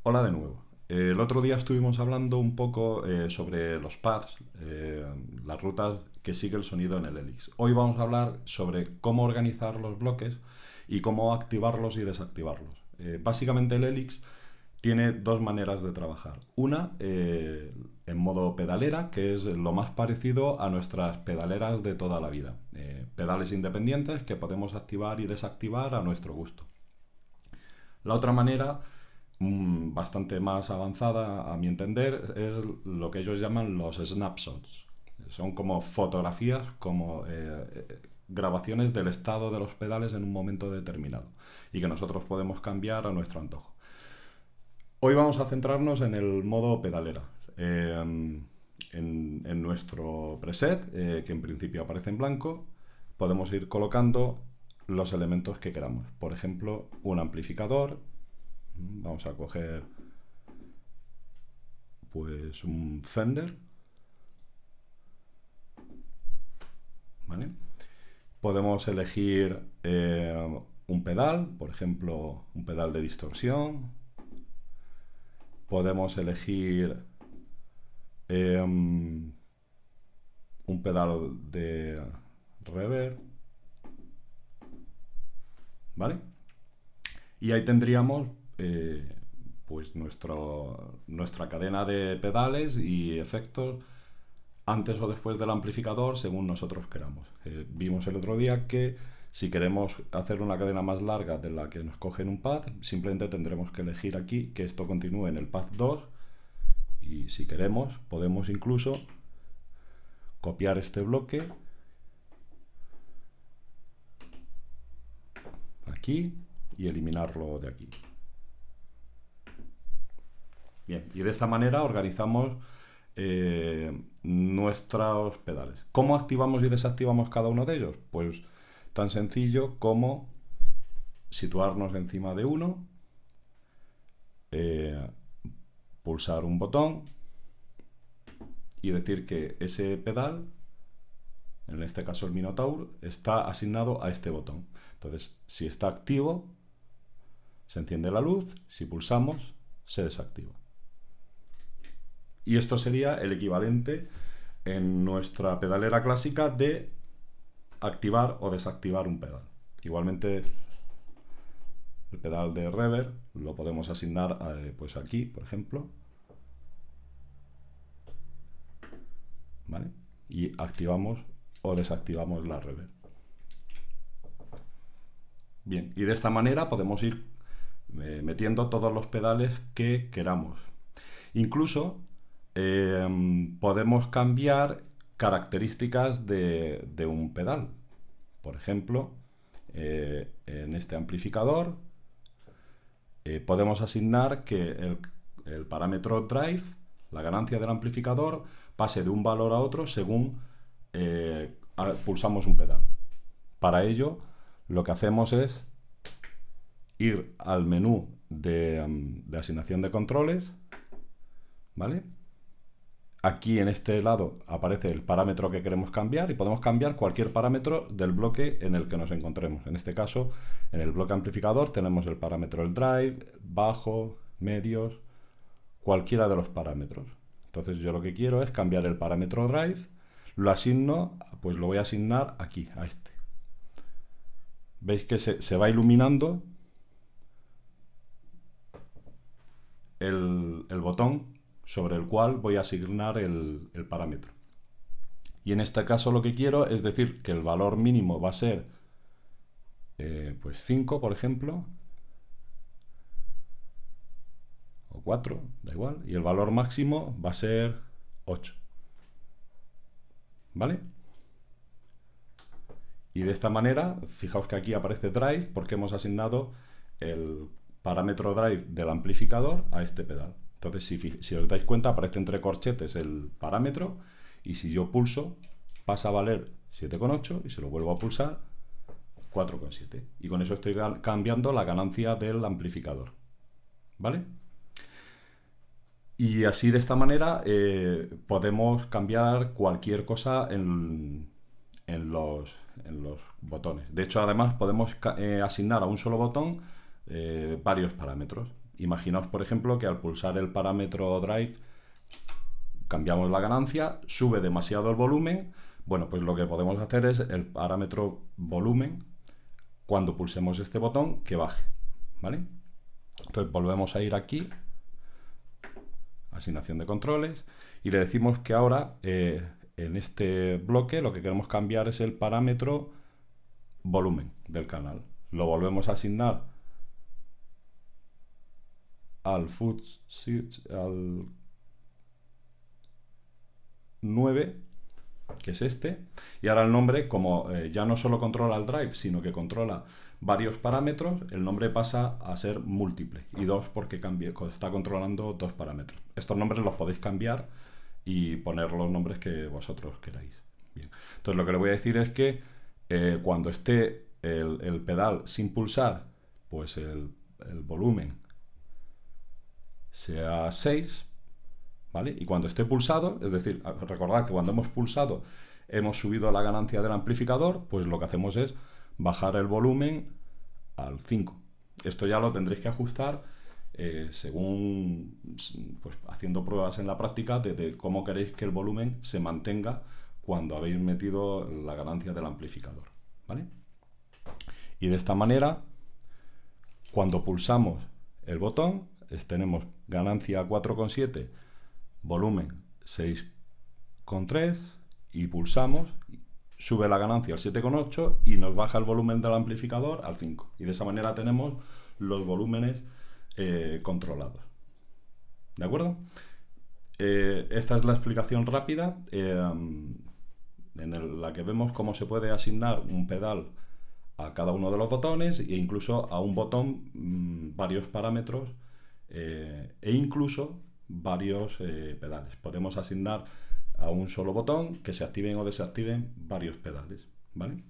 Hola de nuevo. El otro día estuvimos hablando un poco sobre los paths, las rutas que sigue el sonido en el Helix. Hoy vamos a hablar sobre cómo organizar los bloques y cómo activarlos y desactivarlos. Básicamente el Helix tiene dos maneras de trabajar. Una en modo pedalera, que es lo más parecido a nuestras pedaleras de toda la vida. Pedales independientes que podemos activar y desactivar a nuestro gusto. La otra manera, bastante más avanzada a mi entender, es lo que ellos llaman los snapshots. Son como fotografías, como grabaciones del estado de los pedales en un momento determinado y que nosotros podemos cambiar a nuestro antojo. Hoy vamos a centrarnos en el modo pedalera. En nuestro preset, que en principio aparece en blanco, podemos ir colocando los elementos que queramos. Por ejemplo, un amplificador. Vamos a coger pues un Fender, ¿vale? Podemos elegir un pedal, por ejemplo, un pedal de distorsión. Podemos elegir un pedal de reverb, ¿vale? Y ahí tendríamos pues nuestra cadena de pedales y efectos antes o después del amplificador según nosotros queramos. Vimos el otro día que si queremos hacer una cadena más larga de la que nos coge en un pad, simplemente tendremos que elegir aquí que esto continúe en el pad 2 y si queremos podemos incluso copiar este bloque aquí y eliminarlo de aquí. Bien, y de esta manera organizamos nuestros pedales. ¿Cómo activamos y desactivamos cada uno de ellos? Pues tan sencillo como situarnos encima de uno, pulsar un botón y decir que ese pedal, en este caso el Minotaur, está asignado a este botón. Entonces, si está activo, se enciende la luz, si pulsamos, se desactiva. Y esto sería el equivalente en nuestra pedalera clásica de activar o desactivar un pedal. Igualmente el pedal de reverb lo podemos asignar pues aquí, por ejemplo, ¿vale? Y activamos o desactivamos la reverb. Bien, y de esta manera podemos ir metiendo todos los pedales que queramos. Incluso podemos cambiar características de un pedal. Por ejemplo, en este amplificador podemos asignar que el parámetro drive, la ganancia del amplificador, pase de un valor a otro según pulsamos un pedal. Para ello, lo que hacemos es ir al menú de asignación de controles, ¿vale? Aquí en este lado aparece el parámetro que queremos cambiar y podemos cambiar cualquier parámetro del bloque en el que nos encontremos. En este caso, en el bloque amplificador tenemos el parámetro del drive, bajo, medios, cualquiera de los parámetros. Entonces yo lo que quiero es cambiar el parámetro drive, lo asigno, pues lo voy a asignar aquí, a este. Veis que se va iluminando el botón sobre el cual voy a asignar el parámetro. Y en este caso lo que quiero es decir que el valor mínimo va a ser pues 5, por ejemplo, o 4, da igual, y el valor máximo va a ser 8. ¿Vale? Y de esta manera, fijaos que aquí aparece drive porque hemos asignado el parámetro drive del amplificador a este pedal. Entonces, si os dais cuenta, aparece entre corchetes el parámetro y si yo pulso, pasa a valer 7,8 y si lo vuelvo a pulsar, 4,7. Y con eso estoy cambiando la ganancia del amplificador. ¿Vale? Y así de esta manera podemos cambiar cualquier cosa en los botones. De hecho, además podemos asignar a un solo botón varios parámetros. Imaginaos, por ejemplo, que al pulsar el parámetro drive cambiamos la ganancia, sube demasiado el volumen. Bueno, pues lo que podemos hacer es el parámetro volumen, cuando pulsemos este botón, que baje, ¿vale? Entonces volvemos a ir aquí, asignación de controles, y le decimos que ahora en este bloque lo que queremos cambiar es el parámetro volumen del canal. Lo volvemos a asignar al foot switch, al 9, que es este, y ahora el nombre, como ya no solo controla el drive, sino que controla varios parámetros, el nombre pasa a ser múltiple, y 2 porque está controlando 2 parámetros. Estos nombres los podéis cambiar y poner los nombres que vosotros queráis. Bien. Entonces lo que le voy a decir es que cuando esté el pedal sin pulsar, pues el volumen sea 6, ¿vale? Y cuando esté pulsado, es decir, recordad que cuando hemos pulsado hemos subido la ganancia del amplificador, pues lo que hacemos es bajar el volumen al 5. Esto ya lo tendréis que ajustar según, pues, haciendo pruebas en la práctica de cómo queréis que el volumen se mantenga cuando habéis metido la ganancia del amplificador, ¿vale? Y de esta manera, cuando pulsamos el botón, tenemos ganancia 4,7, volumen 6,3, y pulsamos, sube la ganancia al 7,8 y nos baja el volumen del amplificador al 5. Y de esa manera tenemos los volúmenes controlados. ¿De acuerdo? Esta es la explicación rápida en la que vemos cómo se puede asignar un pedal a cada uno de los botones e incluso a un botón varios parámetros e incluso varios pedales. Podemos asignar a un solo botón que se activen o desactiven varios pedales, ¿vale?